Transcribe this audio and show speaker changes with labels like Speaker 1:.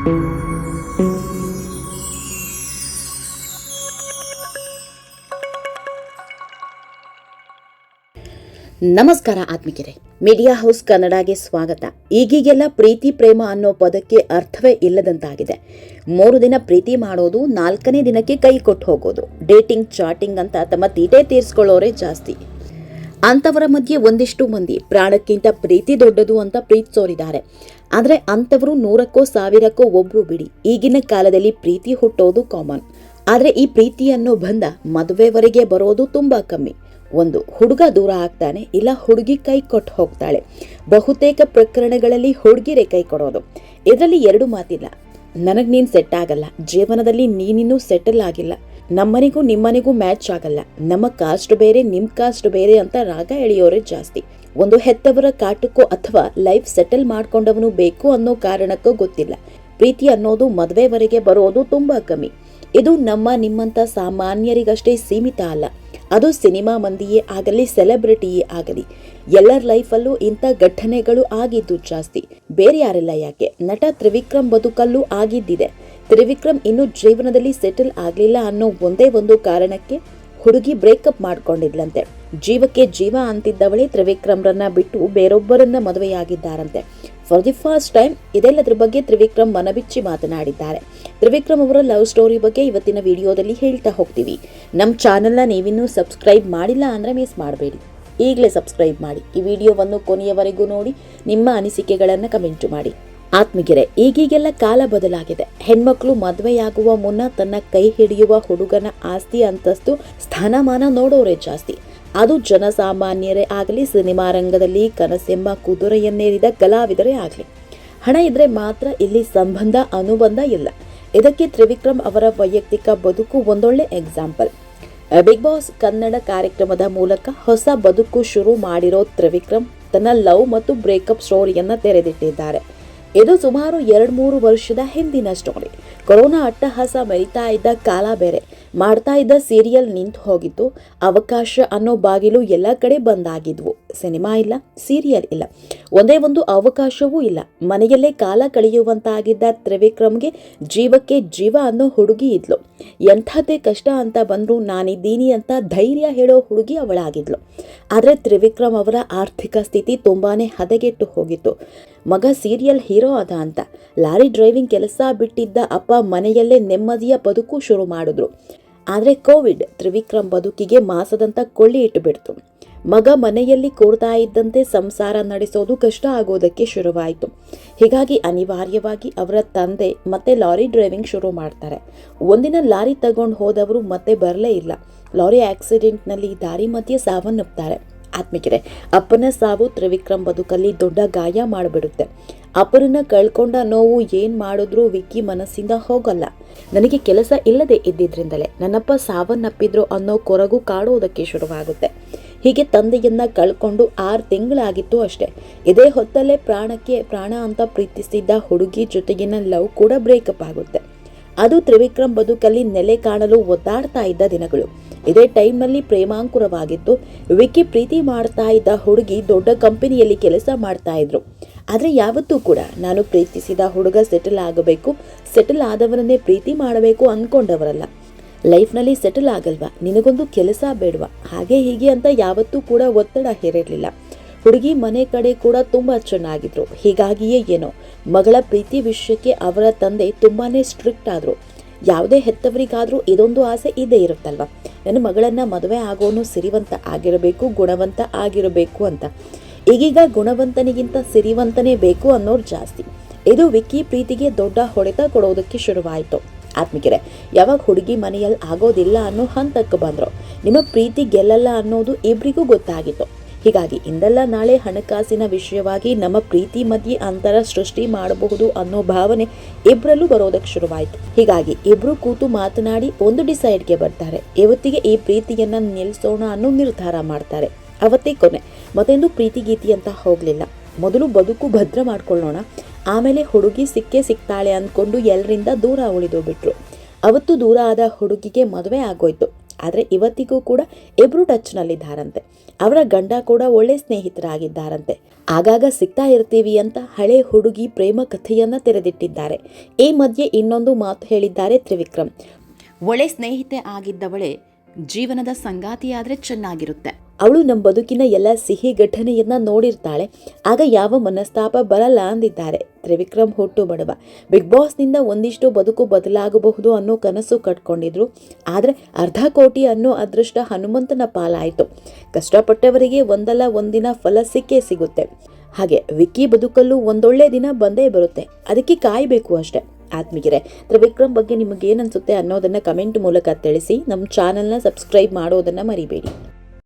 Speaker 1: ನಮಸ್ಕಾರ ಆತ್ಮಿಕರೇ, media house ಕನ್ನಡಗೆ ಸ್ವಾಗತ. ಈಗೀಗೆಲ್ಲ ಪ್ರೀತಿ ಪ್ರೇಮ ಅನ್ನೋ ಪದಕ್ಕೆ ಅರ್ಥವೇ ಇಲ್ಲದಂತಾಗಿದೆ. 3 ದಿನ ಪ್ರೀತಿ ಮಾಡೋದು, 4ನೇ ದಿನಕ್ಕೆ ಕೈ ಕೊಟ್ಟು ಹೋಗೋದು, ಡೇಟಿಂಗ್ ಚಾಟಿಂಗ್ ಅಂತ ತಮ್ಮ ತೀಟೆ ತೀರಿಸ್ಕೊಳ್ಳೋರೇ ಜಾಸ್ತಿ. ಅಂಥವರ ಮಧ್ಯೆ ಒಂದಿಷ್ಟು ಮಂದಿ ಪ್ರಾಣಕ್ಕಿಂತ ಪ್ರೀತಿ ದೊಡ್ಡದು ಅಂತ ಪ್ರೀತಿಸೋರಿದ್ದಾರೆ. ಆದರೆ ಅಂಥವರು 100ಕ್ಕೋ 1000ಕ್ಕೋ ಒಬ್ರು ಬಿಡಿ. ಈಗಿನ ಕಾಲದಲ್ಲಿ ಪ್ರೀತಿ ಹುಟ್ಟೋದು ಕಾಮನ್. ಆದರೆ ಈ ಪ್ರೀತಿ ಅನ್ನೋ ಬಂಧ ಮದುವೆವರೆಗೆ ಬರೋದು ತುಂಬಾ ಕಮ್ಮಿ. ಒಂದು, ಹುಡುಗ ದೂರ ಆಗ್ತಾನೆ, ಇಲ್ಲ ಹುಡುಗಿ ಕೈ ಕೊಟ್ಟು ಹೋಗ್ತಾಳೆ. ಬಹುತೇಕ ಪ್ರಕರಣಗಳಲ್ಲಿ ಹುಡುಗಿರೇ ಕೈ ಕೊಡೋದು. ಇದರಲ್ಲಿ 2 ಮಾತಿಲ್ಲ. ನನಗೆ ನೀನು ಸೆಟ್ ಆಗಲ್ಲ, ಜೀವನದಲ್ಲಿ ನೀನಿನ್ನೂ ಸೆಟಲ್ ಆಗಿಲ್ಲ, ನಮ್ಮನೆಗೂ ನಿಮ್ಮನೆಗೂ ಮ್ಯಾಚ್ ಆಗಲ್ಲ, ನಮ್ಮ ಕಾಸ್ಟ್ ಬೇರೆ ನಿಮ್ಮ ಕಾಸ್ಟ್ ಬೇರೆ ಅಂತ ರಾಗ ಎಳೆಯೋರೇ ಜಾಸ್ತಿ. ಒಂದು ಹೆತ್ತವರ ಕಾಟಕ್ಕೋ ಅಥವಾ ಲೈಫ್ ಸೆಟಲ್ ಮಾಡ್ಕೊಂಡವನು ಬೇಕು ಅನ್ನೋ ಕಾರಣಕ್ಕೋ ಗೊತ್ತಿಲ್ಲ, ಪ್ರೀತಿ ಅನ್ನೋದು ಮದುವೆವರೆಗೆ ಬರೋದು ತುಂಬಾ ಕಮ್ಮಿ. ಇದು ನಮ್ಮ ನಿಮ್ಮಂಥ ಸಾಮಾನ್ಯರಿಗಷ್ಟೇ ಸೀಮಿತ ಅಲ್ಲ. ಅದು ಸಿನಿಮಾ ಮಂದಿಯೇ ಆಗಲಿ, ಸೆಲೆಬ್ರಿಟಿಯೇ ಆಗಲಿ, ಎಲ್ಲರ ಲೈಫಲ್ಲೂ ಇಂಥ ಘಟನೆಗಳು ಆಗಿದ್ದು ಜಾಸ್ತಿ. ಬೇರೆ ಯಾರೆಲ್ಲ ಯಾಕೆ, ನಟ ತ್ರಿವಿಕ್ರಮ್ ಬದುಕಲ್ಲೂ ಆಗಿದ್ದಿದೆ. ತ್ರಿವಿಕ್ರಮ್ ಇನ್ನೂ ಜೀವನದಲ್ಲಿ ಸೆಟಲ್ ಆಗಲಿಲ್ಲ ಅನ್ನೋ ಒಂದೇ ಒಂದು ಕಾರಣಕ್ಕೆ ಹುಡುಗಿ ಬ್ರೇಕಪ್ ಮಾಡ್ಕೊಂಡಿದ್ಲಂತೆ. ಜೀವಕ್ಕೆ ಜೀವ ಅಂತಿದ್ದವಳೇ ತ್ರಿವಿಕ್ರಮ್ರನ್ನ ಬಿಟ್ಟು ಬೇರೊಬ್ಬರನ್ನ ಮದುವೆಯಾಗಿದ್ದಾರಂತೆ. ಫಾರ್ ದಿ ಫಸ್ಟ್ ಟೈಮ್ ಇದೆಲ್ಲದ್ರ ಬಗ್ಗೆ ತ್ರಿವಿಕ್ರಮ್ ಮನಬಿಚ್ಚಿ ಮಾತನಾಡಿದ್ದಾರೆ. ತ್ರಿವಿಕ್ರಮ್ ಅವರ ಲವ್ ಸ್ಟೋರಿ ಬಗ್ಗೆ ಇವತ್ತಿನ ವಿಡಿಯೋದಲ್ಲಿ ಹೇಳ್ತಾ ಹೋಗ್ತೀವಿ. ನಮ್ಮ ಚಾನೆಲ್ನ ನೀವಿನ್ನೂ ಸಬ್ಸ್ಕ್ರೈಬ್ ಮಾಡಿಲ್ಲ ಅಂದರೆ ಮಿಸ್ ಮಾಡಬೇಡಿ, ಈಗಲೇ ಸಬ್ಸ್ಕ್ರೈಬ್ ಮಾಡಿ. ಈ ವಿಡಿಯೋವನ್ನು ಕೊನೆಯವರೆಗೂ ನೋಡಿ, ನಿಮ್ಮ ಅನಿಸಿಕೆಗಳನ್ನು ಕಮೆಂಟ್ ಮಾಡಿ. ಆತ್ಮೀಯರೇ, ಈಗೀಗೆಲ್ಲ ಕಾಲ ಬದಲಾಗಿದೆ. ಹೆಣ್ಮಕ್ಳು ಮದುವೆಯಾಗುವ ಮುನ್ನ ತನ್ನ ಕೈ ಹಿಡಿಯುವ ಹುಡುಗನ ಆಸ್ತಿ, ಅಂತಸ್ತು, ಸ್ಥಾನಮಾನ ನೋಡೋರೇ ಜಾಸ್ತಿ. ಅದು ಜನಸಾಮಾನ್ಯರೇ ಆಗಲಿ, ಸಿನಿಮಾ ರಂಗದಲ್ಲಿ ಕನಸೆಂಬ ಕುದುರೆಯನ್ನೇರಿದ ಕಲಾವಿದರೇ ಆಗಲಿ. ಹಣ ಇದ್ರೆ ಮಾತ್ರ ಇಲ್ಲಿ ಸಂಬಂಧ ಅನುಬಂಧ ಇಲ್ಲ. ಇದಕ್ಕೆ ತ್ರಿವಿಕ್ರಮ್ ಅವರ ವೈಯಕ್ತಿಕ ಬದುಕು ಒಂದೊಳ್ಳೆ ಎಕ್ಸಾಂಪಲ್. ಬಿಗ್ ಬಾಸ್ ಕನ್ನಡ ಕಾರ್ಯಕ್ರಮದ ಮೂಲಕ ಹೊಸ ಬದುಕು ಶುರು ಮಾಡಿರೋ ತ್ರಿವಿಕ್ರಮ್ ತನ್ನ ಲವ್ ಮತ್ತು ಬ್ರೇಕಪ್ ಸ್ಟೋರಿಯನ್ನ ತೆರೆದಿಟ್ಟಿದ್ದಾರೆ. ಇದು ಸುಮಾರು 2-3 ವರ್ಷದ ಹಿಂದಿನ ಸ್ಟೋರಿ. ಕೊರೋನಾ ಅಟ್ಟಹಾಸ ಮೆರಿತಾ ಇದ್ದ ಕಾಲ ಬೇರೆ. ಮಾಡ್ತಾ ಇದ್ದ ಸೀರಿಯಲ್ ನಿಂತು ಹೋಗಿತ್ತು. ಅವಕಾಶ ಅನ್ನೋ ಬಾಗಿಲು ಎಲ್ಲ ಕಡೆ ಬಂದಾಗಿದ್ವು. ಸಿನಿಮಾ ಇಲ್ಲ, ಸೀರಿಯಲ್ ಇಲ್ಲ, ಒಂದೇ ಒಂದು ಅವಕಾಶವೂ ಇಲ್ಲ. ಮನೆಯಲ್ಲೇ ಕಾಲ ಕಳೆಯುವಂತಾಗಿದ್ದ ತ್ರಿವಿಕ್ರಮ್ಗೆ ಜೀವಕ್ಕೆ ಜೀವ ಅನ್ನೋ ಹುಡುಗಿ ಇದ್ಲು. ಎಂಥದ್ದೇ ಕಷ್ಟ ಅಂತ ಬಂದ್ರು ನಾನಿದ್ದೀನಿ ಅಂತ ಧೈರ್ಯ ಹೇಳೋ ಹುಡುಗಿ ಅವಳಾಗಿದ್ಲು. ಆದರೆ ತ್ರಿವಿಕ್ರಮ್ ಅವರ ಆರ್ಥಿಕ ಸ್ಥಿತಿ ತುಂಬಾನೇ ಹದಗೆಟ್ಟು ಹೋಗಿತ್ತು. ಮಗ ಸೀರಿಯಲ್ ಹೀರೋ ಅದ ಅಂತ ಲಾರಿ ಡ್ರೈವಿಂಗ್ ಕೆಲಸ ಬಿಟ್ಟಿದ್ದ ಅಪ್ಪ ಮನೆಯಲ್ಲೇ ನೆಮ್ಮದಿಯ ಬದುಕು ಶುರು ಮಾಡಿದ್ರು. ಆದರೆ ಕೋವಿಡ್ ತ್ರಿವಿಕ್ರಮ್ ಬದುಕಿಗೆ ಮಾಸದಂತ ಕೊಳ್ಳಿ ಇಟ್ಟುಬಿಡ್ತು. ಮಗ ಮನೆಯಲ್ಲಿ ಕೂರ್ತಾ ಇದ್ದಂತೆ ಸಂಸಾರ ನಡೆಸೋದು ಕಷ್ಟ ಆಗೋದಕ್ಕೆ ಶುರುವಾಯಿತು. ಹೀಗಾಗಿ ಅನಿವಾರ್ಯವಾಗಿ ಅವರ ತಂದೆ ಮತ್ತೆ ಲಾರಿ ಡ್ರೈವಿಂಗ್ ಶುರು ಮಾಡ್ತಾರೆ. ಒಂದಿನ ಲಾರಿ ತಗೊಂಡು ಹೋದವರು ಮತ್ತೆ ಬರಲೇ ಇಲ್ಲ. ಲಾರಿ ಆಕ್ಸಿಡೆಂಟ್ನಲ್ಲಿ ದಾರಿ ಮಧ್ಯೆ ಸಾವನ್ನಪ್ತಾರೆ. ಆತ್ಮಿಕರೇ, ಅಪ್ಪನ ಸಾವು ತ್ರಿವಿಕ್ರಮ್ ಬದುಕಲ್ಲಿ ದೊಡ್ಡ ಗಾಯ ಮಾಡಿಬಿಡುತ್ತೆ. ಅಪ್ಪನನ್ನ ಕಳ್ಕೊಂಡ ನೋವು ಏನ್ ಮಾಡಿದ್ರೂ ವಿಕ್ಕಿ ಮನಸ್ಸಿಂದ ಹೋಗಲ್ಲ. ನನಗೆ ಕೆಲಸ ಇಲ್ಲದೆ ಇದ್ದಿದ್ರಿಂದಲೇ ನನ್ನಪ್ಪ ಸಾವನ್ನಪ್ಪಿದ್ರು ಅನ್ನೋ ಕೊರಗು ಕಾಡೋದಕ್ಕೆ ಶುರುವಾಗುತ್ತೆ. ಹೀಗೆ ತಂದೆಯನ್ನ ಕಳ್ಕೊಂಡು 6 ತಿಂಗಳಾಗಿತ್ತು ಅಷ್ಟೇ. ಇದೇ ಹೊತ್ತಲ್ಲೇ ಪ್ರಾಣಕ್ಕೆ ಪ್ರಾಣ ಅಂತ ಪ್ರೀತಿಸಿದ್ದ ಹುಡುಗಿ ಜೊತೆಗಿನ ಲವ್ ಕೂಡ ಬ್ರೇಕಪ್ ಆಗುತ್ತೆ. ಅದು ತ್ರಿವಿಕ್ರಮ್ ಬದುಕಲ್ಲಿ ನೆಲೆ ಕಾಣಲು ಒದ್ದಾಡ್ತಾ ಇದ್ದ ದಿನಗಳು. ಇದೇ ಟೈಮ್ನಲ್ಲಿ ಪ್ರೇಮಾಂಕುರವಾಗಿತ್ತು. ವಿಕ್ಕಿ ಪ್ರೀತಿ ಮಾಡ್ತಾ ಇದ್ದ ಹುಡುಗಿ ದೊಡ್ಡ ಕಂಪನಿಯಲ್ಲಿ ಕೆಲಸ ಮಾಡ್ತಾ ಇದ್ರು. ಆದರೆ ಯಾವತ್ತೂ ಕೂಡ ನಾನು ಪ್ರೀತಿಸಿದ ಹುಡುಗ ಸೆಟಲ್ ಆಗಬೇಕು, ಸೆಟಲ್ ಆದವರನ್ನೇ ಪ್ರೀತಿ ಮಾಡಬೇಕು ಅಂದ್ಕೊಂಡವರಲ್ಲ. ಲೈಫ್ನಲ್ಲಿ ಸೆಟಲ್ ಆಗಲ್ವಾ, ನಿನಗೊಂದು ಕೆಲಸ ಬೇಡವಾ, ಹಾಗೆ ಹೀಗೆ ಅಂತ ಯಾವತ್ತೂ ಕೂಡ ಒತ್ತಡ ಹೇರಿರಲಿಲ್ಲ. ಹುಡುಗಿ ಮನೆ ಕಡೆ ಕೂಡ ತುಂಬಾ ಚೆನ್ನಾಗಿದ್ರು. ಹೀಗಾಗಿಯೇ ಏನೋ ಮಗಳ ಪ್ರೀತಿ ವಿಷಯಕ್ಕೆ ಅವರ ತಂದೆ ತುಂಬಾನೇ ಸ್ಟ್ರಿಕ್ಟ್ ಆದ್ರು. ಯಾವುದೇ ಹೆತ್ತವರಿಗಾದ್ರೂ ಇದೊಂದು ಆಸೆ ಇದ್ದೇ ಇರುತ್ತಲ್ವ, ನನ್ನ ಮಗಳನ್ನ ಮದುವೆ ಆಗೋನು ಸಿರಿವಂತ ಆಗಿರಬೇಕು, ಗುಣವಂತ ಆಗಿರಬೇಕು ಅಂತ. ಈಗೀಗ ಗುಣವಂತನಿಗಿಂತ ಸಿರಿವಂತನೇ ಬೇಕು ಅನ್ನೋರು ಜಾಸ್ತಿ. ಇದು ವಿಕ್ಕಿ ಪ್ರೀತಿಗೆ ದೊಡ್ಡ ಹೊಡೆತ ಕೊಡೋದಕ್ಕೆ ಶುರುವಾಯಿತು. ಆತ್ಮಿಕರೇ, ಯಾವಾಗ ಹುಡುಗಿ ಮನೆಯಲ್ಲಿ ಆಗೋದಿಲ್ಲ ಅನ್ನೋ ಹಂತಕ್ಕೆ ಬಂದ್ರು, ನಿಮ್ಮ ಪ್ರೀತಿ ಗೆಲ್ಲಲ್ಲ ಅನ್ನೋದು ಇಬ್ಬರಿಗೂ ಗೊತ್ತಾಗಿತ್ತು. ಹೀಗಾಗಿ ಇಂದೆಲ್ಲ ನಾಳೆ ಹಣಕಾಸಿನ ವಿಷಯವಾಗಿ ನಮ್ಮ ಪ್ರೀತಿ ಮಧ್ಯೆ ಅಂತರ ಸೃಷ್ಟಿ ಮಾಡಬಹುದು ಅನ್ನೋ ಭಾವನೆ ಇಬ್ಬರಲ್ಲೂ ಬರೋದಕ್ಕೆ ಶುರುವಾಯಿತು. ಹೀಗಾಗಿ ಇಬ್ರು ಕೂತು ಮಾತನಾಡಿ ಒಂದು ಡಿಸೈಡ್ಗೆ ಬರ್ತಾರೆ. ಇವತ್ತಿಗೆ ಈ ಪ್ರೀತಿಯನ್ನ ನಿಲ್ಲಿಸೋಣ ಅನ್ನೋ ನಿರ್ಧಾರ ಮಾಡ್ತಾರೆ. ಅವತ್ತೇ ಕೊನೆ. ಮತ್ತೆಂದು ಪ್ರೀತಿ ಗೀತಿ ಅಂತ ಹೋಗ್ಲಿಲ್ಲ. ಮೊದಲು ಬದುಕು ಭದ್ರ ಮಾಡ್ಕೊಳ್ಳೋಣ, ಆಮೇಲೆ ಹುಡುಗಿ ಸಿಕ್ಕೇ ಸಿಗ್ತಾಳೆ ಅಂದ್ಕೊಂಡು ಎಲ್ಲರಿಂದ ದೂರ ಉಳಿದು ಬಿಟ್ರು. ಅವತ್ತು ದೂರ ಆದ ಹುಡುಗಿಗೆ ಮದುವೆ ಆಗೋಯ್ತು. ಆದರೆ ಇವತ್ತಿಗೂ ಕೂಡ ಇಬ್ರು ಟಚ್ನಲ್ಲಿದ್ದಾರಂತೆ. ಅವರ ಗಂಡ ಕೂಡ ಒಳ್ಳೆ ಸ್ನೇಹಿತರಾಗಿದ್ದಾರಂತೆ. ಆಗಾಗ ಸಿಗ್ತಾ ಇರ್ತೀವಿ ಅಂತ ಹಳೆ ಹುಡುಗಿ ಪ್ರೇಮ ಕಥೆಯನ್ನ ತೆರೆದಿಟ್ಟಿದ್ದಾರೆ. ಈ ಮಧ್ಯೆ ಇನ್ನೊಂದು ಮಾತು ಹೇಳಿದ್ದಾರೆ ತ್ರಿವಿಕ್ರಮ್. ಒಳ್ಳೆ ಸ್ನೇಹಿತೆ ಆಗಿದ್ದವಳೆ ಜೀವನದ ಸಂಗಾತಿಯಾದ್ರೆ ಚೆನ್ನಾಗಿರುತ್ತೆ. ಅವಳು ನಮ್ಮ ಬದುಕಿನ ಎಲ್ಲ ಸಿಹಿ ಘಟನೆಯನ್ನ ನೋಡಿರ್ತಾಳೆ, ಆಗ ಯಾವ ಮನಸ್ತಾಪ ಬರಲ್ಲ ಅಂದಿದ್ದಾರೆ. ತ್ರಿವಿಕ್ರಮ್ ಹುಟ್ಟು ಬಡವ, ಬಿಗ್ ಬಾಸ್ನಿಂದ ಒಂದಿಷ್ಟು ಬದುಕು ಬದಲಾಗಬಹುದು ಅನ್ನೋ ಕನಸು ಕಟ್ಕೊಂಡಿದ್ರು. ಆದರೆ 1/2 ಕೋಟಿ ಅನ್ನೋ ಅದೃಷ್ಟ ಹನುಮಂತನ ಪಾಲಾಯಿತು. ಕಷ್ಟಪಟ್ಟವರಿಗೆ ಒಂದಲ್ಲ ಒಂದಿನ ಫಲ ಸಿಕ್ಕೇ ಸಿಗುತ್ತೆ. ಹಾಗೆ ವಿಕ್ಕಿ ಬದುಕಲ್ಲೂ ಒಂದೊಳ್ಳೆ ದಿನ ಬಂದೇ ಬರುತ್ತೆ, ಅದಕ್ಕೆ ಕಾಯಬೇಕು ಅಷ್ಟೆ. ಆತ್ಮೀಯರೇ, ತ್ರಿವಿಕ್ರಮ್ ಬಗ್ಗೆ ನಿಮಗೇನನ್ಸುತ್ತೆ ಅನ್ನೋದನ್ನು ಕಮೆಂಟ್ ಮೂಲಕ ತಿಳಿಸಿ. ನಮ್ಮ ಚಾನಲ್ನ ಸಬ್ಸ್ಕ್ರೈಬ್ ಮಾಡೋದನ್ನು ಮರಿಬೇಡಿ.